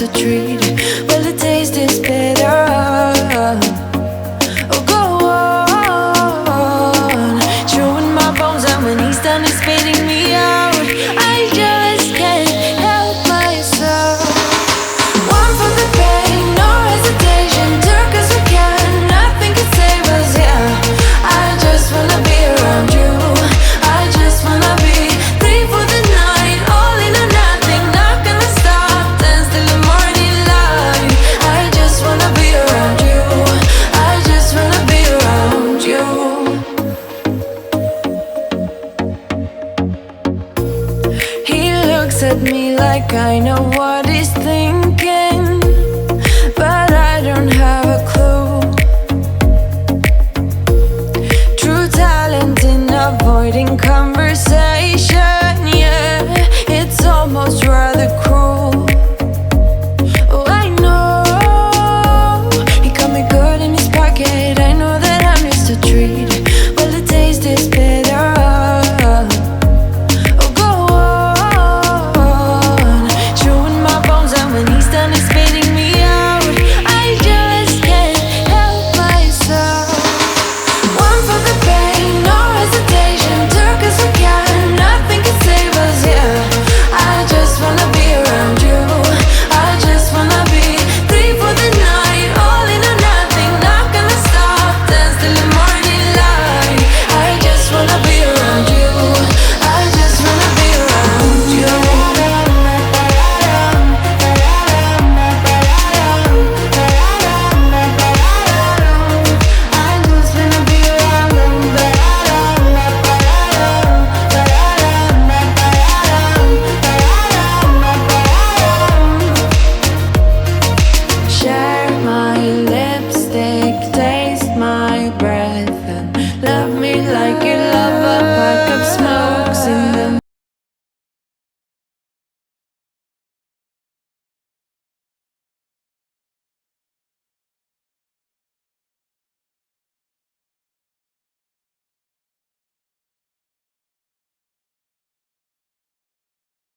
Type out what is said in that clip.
nicer treat. Well, the taste is better. Oh, go on, chewing my bones out when he's done is spitting me out. I just can't help myself. One for the pain, no hesitation. Took us again, nothing can save us, yeah. I just wanna be around you. I just wanna be free for the night, all in or nothing. Not gonna stop, dance till the morning light. I just wanna be around you. I just wanna be around you. He looks at me like I know what he's thinking.